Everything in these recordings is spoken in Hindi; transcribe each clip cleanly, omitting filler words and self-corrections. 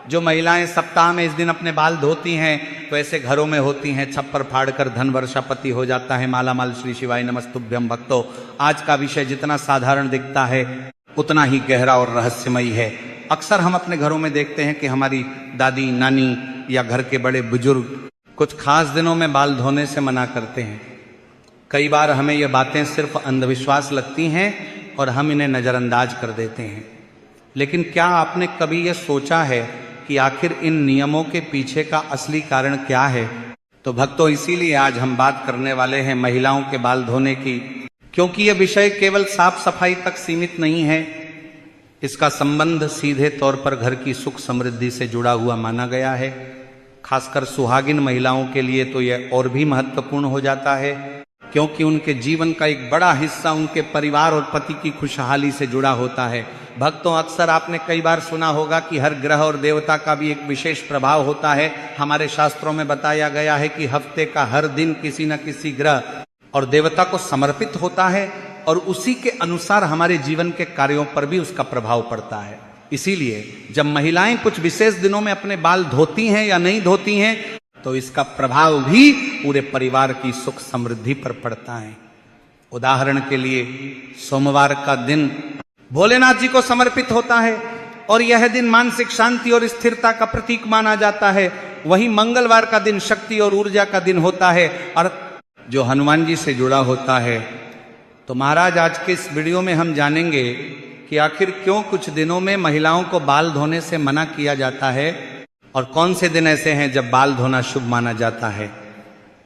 जो महिलाएं सप्ताह में इस दिन अपने बाल धोती हैं तो ऐसे घरों में होती हैं, छप्पर फाड़कर धन वर्षापति हो जाता है, माला माल श्री शिवाय नमस्तुभ्यम भक्तों। आज का विषय जितना साधारण दिखता है उतना ही गहरा और रहस्यमयी है। अक्सर हम अपने घरों में देखते हैं कि हमारी दादी नानी या घर के बड़े बुजुर्ग कुछ खास दिनों में बाल धोने से मना करते हैं। कई बार हमें ये बातें सिर्फ अंधविश्वास लगती हैं और हम इन्हें नज़रअंदाज कर देते हैं। लेकिन क्या आपने कभी ये सोचा है कि आखिर इन नियमों के पीछे का असली कारण क्या है? तो भक्तों, इसीलिए आज हम बात करने वाले हैं महिलाओं के बाल धोने की, क्योंकि यह विषय केवल साफ सफाई तक सीमित नहीं है। इसका संबंध सीधे तौर पर घर की सुख समृद्धि से जुड़ा हुआ माना गया है। खासकर सुहागिन महिलाओं के लिए तो यह और भी महत्वपूर्ण हो जाता है, क्योंकि उनके जीवन का एक बड़ा हिस्सा उनके परिवार और पति की खुशहाली से जुड़ा होता है। भक्तों, अक्सर आपने कई बार सुना होगा कि हर ग्रह और देवता का भी एक विशेष प्रभाव होता है। हमारे शास्त्रों में बताया गया है कि हफ्ते का हर दिन किसी न किसी ग्रह और देवता को समर्पित होता है और उसी के अनुसार हमारे जीवन के कार्यों पर भी उसका प्रभाव पड़ता है। इसीलिए जब महिलाएं कुछ विशेष दिनों में अपने बाल धोती हैं या नहीं धोती हैं तो इसका प्रभाव भी पूरे परिवार की सुख समृद्धि पर पड़ता है। उदाहरण के लिए, सोमवार का दिन भोलेनाथ जी को समर्पित होता है और यह दिन मानसिक शांति और स्थिरता का प्रतीक माना जाता है। वहीं मंगलवार का दिन शक्ति और ऊर्जा का दिन होता है और जो हनुमान जी से जुड़ा होता है। तो महाराज, आज के इस वीडियो में हम जानेंगे कि आखिर क्यों कुछ दिनों में महिलाओं को बाल धोने से मना किया जाता है और कौन से दिन ऐसे हैं जब बाल धोना शुभ माना जाता है।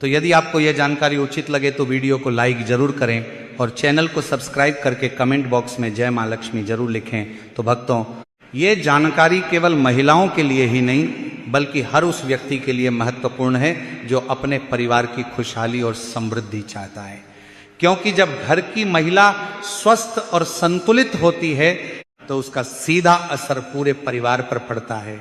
तो यदि आपको यह जानकारी उचित लगे तो वीडियो को लाइक जरूर करें और चैनल को सब्सक्राइब करके कमेंट बॉक्स में जय मां लक्ष्मी जरूर लिखें। तो भक्तों, ये जानकारी केवल महिलाओं के लिए ही नहीं बल्कि हर उस व्यक्ति के लिए महत्वपूर्ण है जो अपने परिवार की खुशहाली और समृद्धि चाहता है। क्योंकि जब घर की महिला स्वस्थ और संतुलित होती है तो उसका सीधा असर पूरे परिवार पर पड़ता है।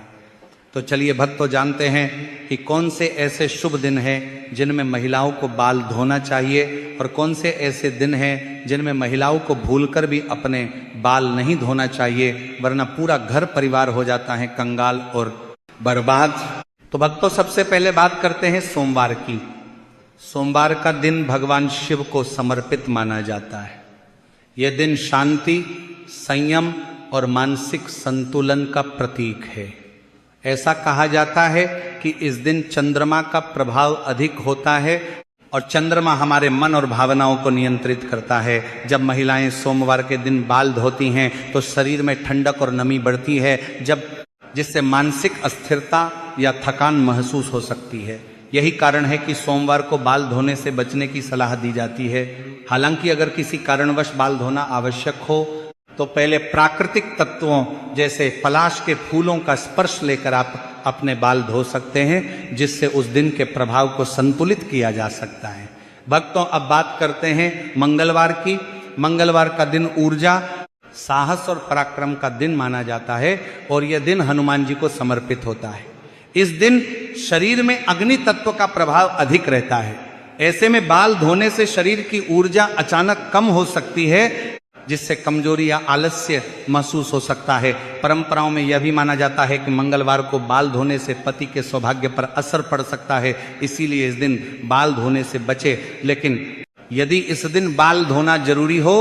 तो चलिए भक्तों, जानते हैं कि कौन से ऐसे शुभ दिन हैं जिनमें महिलाओं को बाल धोना चाहिए और कौन से ऐसे दिन हैं जिनमें महिलाओं को भूलकर भी अपने बाल नहीं धोना चाहिए, वरना पूरा घर परिवार हो जाता है कंगाल और बर्बाद। तो भक्तों, सबसे पहले बात करते हैं सोमवार की। सोमवार का दिन भगवान शिव को समर्पित माना जाता है। यह दिन शांति, संयम और मानसिक संतुलन का प्रतीक है। ऐसा कहा जाता है कि इस दिन चंद्रमा का प्रभाव अधिक होता है और चंद्रमा हमारे मन और भावनाओं को नियंत्रित करता है। जब महिलाएं सोमवार के दिन बाल धोती हैं तो शरीर में ठंडक और नमी बढ़ती है, जिससे मानसिक अस्थिरता या थकान महसूस हो सकती है। यही कारण है कि सोमवार को बाल धोने से बचने की सलाह दी जाती है। हालांकि अगर किसी कारणवश बाल धोना आवश्यक हो तो पहले प्राकृतिक तत्वों जैसे पलाश के फूलों का स्पर्श लेकर आप अपने बाल धो सकते हैं, जिससे उस दिन के प्रभाव को संतुलित किया जा सकता है। भक्तों, अब बात करते हैं मंगलवार की। मंगलवार का दिन ऊर्जा, साहस और पराक्रम का दिन माना जाता है और यह दिन हनुमान जी को समर्पित होता है। इस दिन शरीर में अग्नि तत्व का प्रभाव अधिक रहता है। ऐसे में बाल धोने से शरीर की ऊर्जा अचानक कम हो सकती है, जिससे कमजोरी या आलस्य महसूस हो सकता है। परंपराओं में यह भी माना जाता है कि मंगलवार को बाल धोने से पति के सौभाग्य पर असर पड़ सकता है, इसीलिए इस दिन बाल धोने से बचे। लेकिन यदि इस दिन बाल धोना जरूरी हो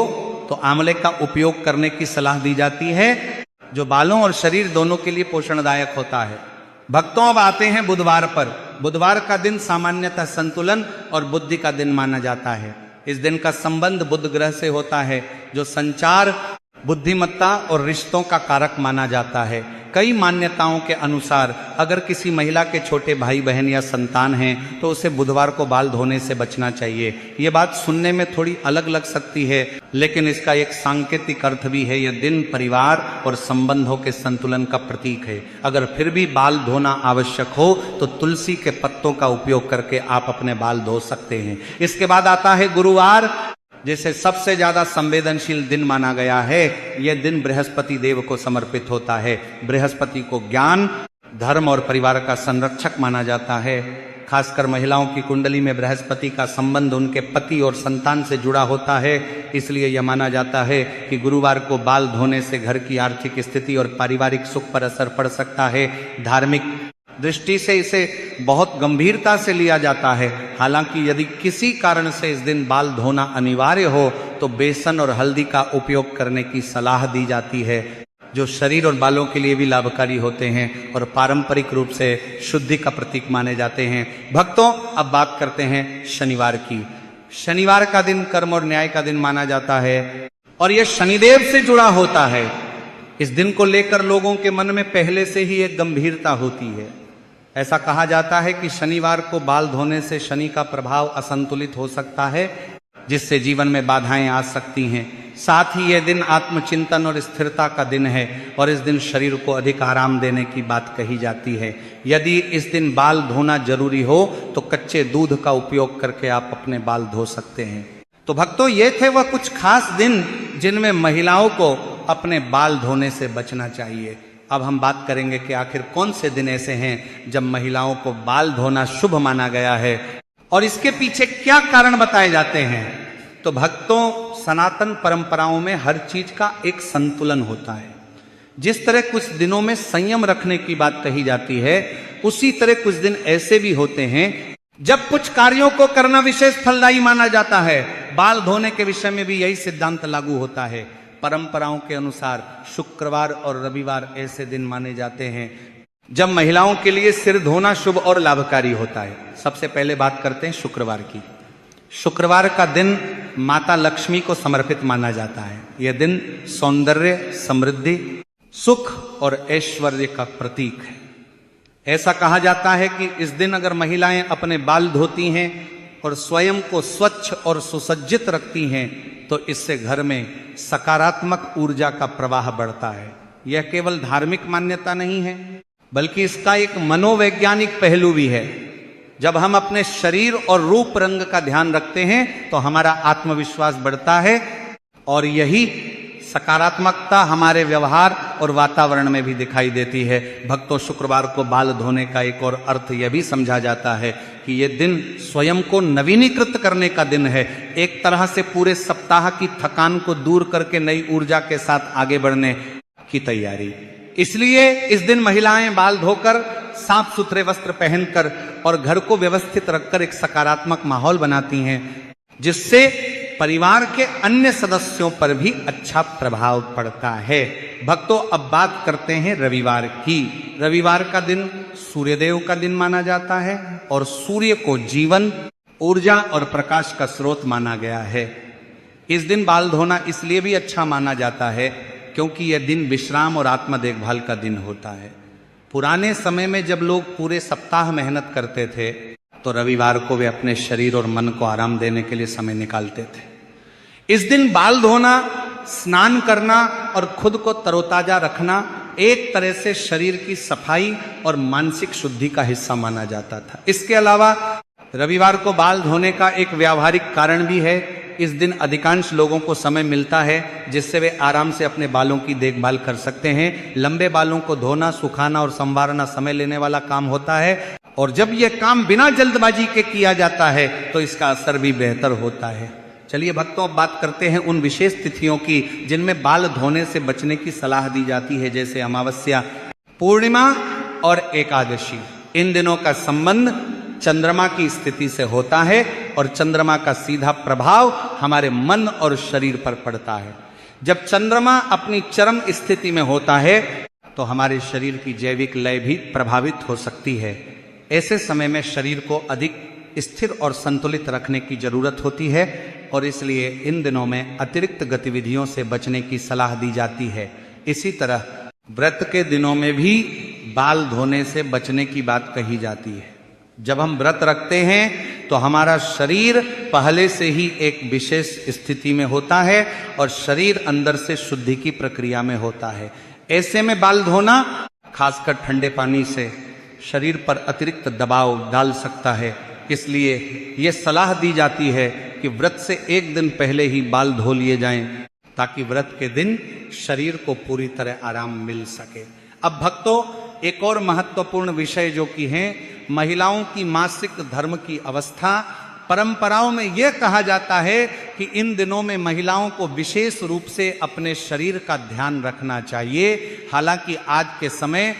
तो आंवले का उपयोग करने की सलाह दी जाती है, जो बालों और शरीर दोनों के लिए पोषणदायक होता है। भक्तों, अब आते हैं बुधवार पर। बुधवार का दिन सामान्यतः संतुलन और बुद्धि का दिन माना जाता है। इस दिन का संबंध बुध ग्रह से होता है, जो संचार, बुद्धिमत्ता और रिश्तों का कारक माना जाता है। कई मान्यताओं के अनुसार अगर किसी महिला के छोटे भाई बहन या संतान हैं तो उसे बुधवार को बाल धोने से बचना चाहिए। ये बात सुनने में थोड़ी अलग लग सकती है, लेकिन इसका एक सांकेतिक अर्थ भी है। यह दिन परिवार और संबंधों के संतुलन का प्रतीक है। अगर फिर भी बाल धोना आवश्यक हो तो तुलसी के पत्तों का उपयोग करके आप अपने बाल धो सकते हैं। इसके बाद आता है गुरुवार, जिसे सबसे ज्यादा संवेदनशील दिन माना गया है। यह दिन बृहस्पति देव को समर्पित होता है। बृहस्पति को ज्ञान, धर्म और परिवार का संरक्षक माना जाता है। खासकर महिलाओं की कुंडली में बृहस्पति का संबंध उनके पति और संतान से जुड़ा होता है। इसलिए यह माना जाता है कि गुरुवार को बाल धोने से घर की आर्थिक स्थिति और पारिवारिक सुख पर असर पड़ सकता है। धार्मिक दृष्टि से इसे बहुत गंभीरता से लिया जाता है। हालांकि यदि किसी कारण से इस दिन बाल धोना अनिवार्य हो तो बेसन और हल्दी का उपयोग करने की सलाह दी जाती है, जो शरीर और बालों के लिए भी लाभकारी होते हैं और पारंपरिक रूप से शुद्धि का प्रतीक माने जाते हैं। भक्तों, अब बात करते हैं शनिवार की। शनिवार का दिन कर्म और न्याय का दिन माना जाता है और यह शनिदेव से जुड़ा होता है। इस दिन को लेकर लोगों के मन में पहले से ही एक गंभीरता होती है। ऐसा कहा जाता है कि शनिवार को बाल धोने से शनि का प्रभाव असंतुलित हो सकता है, जिससे जीवन में बाधाएं आ सकती हैं। साथ ही यह दिन आत्मचिंतन और स्थिरता का दिन है और इस दिन शरीर को अधिक आराम देने की बात कही जाती है। यदि इस दिन बाल धोना जरूरी हो तो कच्चे दूध का उपयोग करके आप अपने बाल धो सकते हैं। तो भक्तों, ये थे वह कुछ खास दिन जिनमें महिलाओं को अपने बाल धोने से बचना चाहिए। अब हम बात करेंगे कि आखिर कौन से दिन ऐसे हैं जब महिलाओं को बाल धोना शुभ माना गया है और इसके पीछे क्या कारण बताए जाते हैं। तो भक्तों, सनातन परंपराओं में हर चीज का एक संतुलन होता है। जिस तरह कुछ दिनों में संयम रखने की बात कही जाती है, उसी तरह कुछ दिन ऐसे भी होते हैं जब कुछ कार्यों को करना विशेष फलदायी माना जाता है। बाल धोने के विषय में भी यही सिद्धांत लागू होता है। परंपराओं के अनुसार शुक्रवार और रविवार ऐसे दिन माने जाते हैं जब महिलाओं के लिए सिर धोना शुभ और लाभकारी होता है। सबसे पहले बात करते हैं शुक्रवार की। शुक्रवार का दिन माता लक्ष्मी को समर्पित माना जाता है। यह दिन सौंदर्य, समृद्धि, सुख और ऐश्वर्य का प्रतीक है। ऐसा कहा जाता है कि इस दिन अगर महिलाएं अपने बाल धोती हैं और स्वयं को स्वच्छ और सुसज्जित रखती हैं तो इससे घर में सकारात्मक ऊर्जा का प्रवाह बढ़ता है। यह केवल धार्मिक मान्यता नहीं है, बल्कि इसका एक मनोवैज्ञानिक पहलू भी है। जब हम अपने शरीर और रूप रंग का ध्यान रखते हैं तो हमारा आत्मविश्वास बढ़ता है और यही सकारात्मकता हमारे व्यवहार और वातावरण में भी दिखाई देती है। भक्तों, शुक्रवार को बाल धोने का एक और अर्थ यह भी समझा जाता है कि यह दिन स्वयं को नवीनीकृत करने का दिन है। एक तरह से पूरे सप्ताह की थकान को दूर करके नई ऊर्जा के साथ आगे बढ़ने की तैयारी। इसलिए इस दिन महिलाएं बाल धोकर, साफ सुथरे वस्त्र पहनकर और घर को व्यवस्थित रखकर एक सकारात्मक माहौल बनाती हैं, जिससे परिवार के अन्य सदस्यों पर भी अच्छा प्रभाव पड़ता है। भक्तों, अब बात करते हैं रविवार की। रविवार का दिन सूर्यदेव का दिन माना जाता है और सूर्य को जीवन, ऊर्जा और प्रकाश का स्रोत माना गया है। इस दिन बाल धोना इसलिए भी अच्छा माना जाता है क्योंकि यह दिन विश्राम और आत्म देखभाल का दिन होता है। पुराने समय में जब लोग पूरे सप्ताह मेहनत करते थे तो रविवार को वे अपने शरीर और मन को आराम देने के लिए समय निकालते थे। इस दिन बाल धोना, स्नान करना और खुद को तरोताजा रखना एक तरह से शरीर की सफाई और मानसिक शुद्धि का हिस्सा माना जाता था। इसके अलावा रविवार को बाल धोने का एक व्यावहारिक कारण भी है। इस दिन अधिकांश लोगों को समय मिलता है जिससे वे आराम से अपने बालों की देखभाल कर सकते हैं। लंबे बालों को धोना, सुखाना और संवारना समय लेने वाला काम होता है और जब यह काम बिना जल्दबाजी के किया जाता है तो इसका असर भी बेहतर होता है। चलिए भक्तों, अब बात करते हैं उन विशेष तिथियों की जिनमें बाल धोने से बचने की सलाह दी जाती है, जैसे अमावस्या, पूर्णिमा और एकादशी। इन दिनों का संबंध चंद्रमा की स्थिति से होता है और चंद्रमा का सीधा प्रभाव हमारे मन और शरीर पर पड़ता है। जब चंद्रमा अपनी चरम स्थिति में होता है तो हमारे शरीर की जैविक लय भी प्रभावित हो सकती है। ऐसे समय में शरीर को अधिक स्थिर और संतुलित रखने की जरूरत होती है और इसलिए इन दिनों में अतिरिक्त गतिविधियों से बचने की सलाह दी जाती है। इसी तरह व्रत के दिनों में भी बाल धोने से बचने की बात कही जाती है। जब हम व्रत रखते हैं तो हमारा शरीर पहले से ही एक विशेष स्थिति में होता है और शरीर अंदर से शुद्धि की प्रक्रिया में होता है। ऐसे में बाल धोना, खासकर ठंडे पानी से, शरीर पर अतिरिक्त दबाव डाल सकता है। इसलिए ये सलाह दी जाती है कि व्रत से एक दिन पहले ही बाल धो लिए जाएं ताकि व्रत के दिन शरीर को पूरी तरह आराम मिल सके। अब भक्तों, एक और महत्वपूर्ण विषय जो कि है महिलाओं की मासिक धर्म की अवस्था। परंपराओं में यह कहा जाता है कि इन दिनों में महिलाओं को विशेष रूप से अपने शरीर का ध्यान रखना चाहिए। हालांकि आज के समय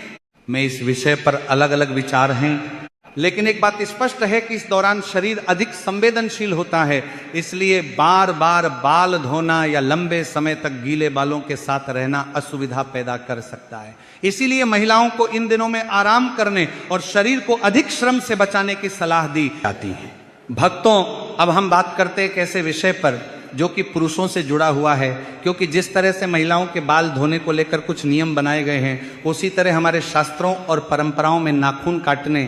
में इस विषय पर अलग अलग विचार हैं, लेकिन एक बात स्पष्ट है कि इस दौरान शरीर अधिक संवेदनशील होता है, इसलिए बार बार बाल धोना या लंबे समय तक गीले बालों के साथ रहना असुविधा पैदा कर सकता है। इसीलिए महिलाओं को इन दिनों में आराम करने और शरीर को अधिक श्रम से बचाने की सलाह दी जाती है। भक्तों, अब हम बात करते हैं एक ऐसे विषय पर जो कि पुरुषों से जुड़ा हुआ है, क्योंकि जिस तरह से महिलाओं के बाल धोने को लेकर कुछ नियम बनाए गए हैं, उसी तरह हमारे शास्त्रों और परंपराओं में नाखून काटने,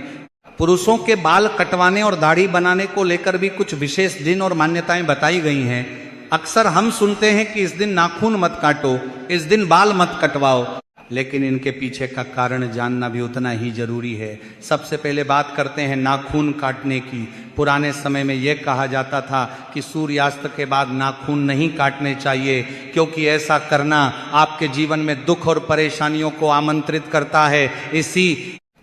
पुरुषों के बाल कटवाने और दाढ़ी बनाने को लेकर भी कुछ विशेष दिन और मान्यताएं बताई गई हैं। अक्सर हम सुनते हैं कि इस दिन नाखून मत काटो, इस दिन बाल मत कटवाओ, लेकिन इनके पीछे का कारण जानना भी उतना ही जरूरी है। सबसे पहले बात करते हैं नाखून काटने की। पुराने समय में यह कहा जाता था कि सूर्यास्त के बाद नाखून नहीं काटने चाहिए, क्योंकि ऐसा करना आपके जीवन में दुख और परेशानियों को आमंत्रित करता है। इसी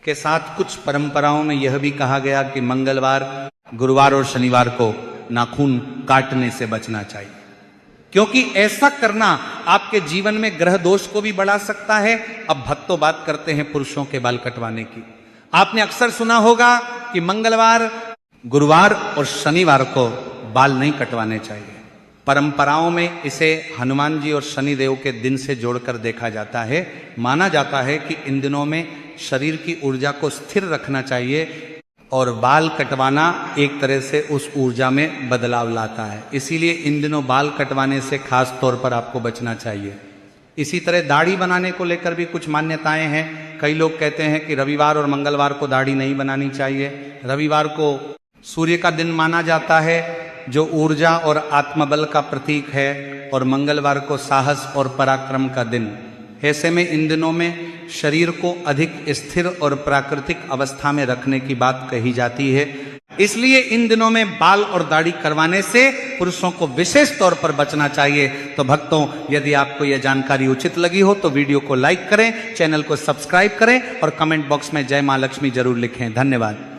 के साथ कुछ परंपराओं में यह भी कहा गया कि मंगलवार, गुरुवार और शनिवार को नाखून काटने से बचना चाहिए, क्योंकि ऐसा करना आपके जीवन में ग्रह दोष को भी बढ़ा सकता है। अब भक्तों, बात करते हैं पुरुषों के बाल कटवाने की। आपने अक्सर सुना होगा कि मंगलवार, गुरुवार और शनिवार को बाल नहीं कटवाने चाहिए। परंपराओं में इसे हनुमान जी और शनिदेव के दिन से जोड़कर देखा जाता है। माना जाता है कि इन दिनों में शरीर की ऊर्जा को स्थिर रखना चाहिए और बाल कटवाना एक तरह से उस ऊर्जा में बदलाव लाता है। इसीलिए इन दिनों बाल कटवाने से खास तौर पर आपको बचना चाहिए। इसी तरह दाढ़ी बनाने को लेकर भी कुछ मान्यताएं हैं। कई लोग कहते हैं कि रविवार और मंगलवार को दाढ़ी नहीं बनानी चाहिए। रविवार को सूर्य का दिन माना जाता है, जो ऊर्जा और आत्मबल का प्रतीक है, और मंगलवार को साहस और पराक्रम का दिन। ऐसे में इन दिनों में शरीर को अधिक स्थिर और प्राकृतिक अवस्था में रखने की बात कही जाती है। इसलिए इन दिनों में बाल और दाढ़ी करवाने से पुरुषों को विशेष तौर पर बचना चाहिए। तो भक्तों, यदि आपको यह जानकारी उचित लगी हो तो वीडियो को लाइक करें, चैनल को सब्सक्राइब करें और कमेंट बॉक्स में जय मां लक्ष्मी जरूर लिखें। धन्यवाद।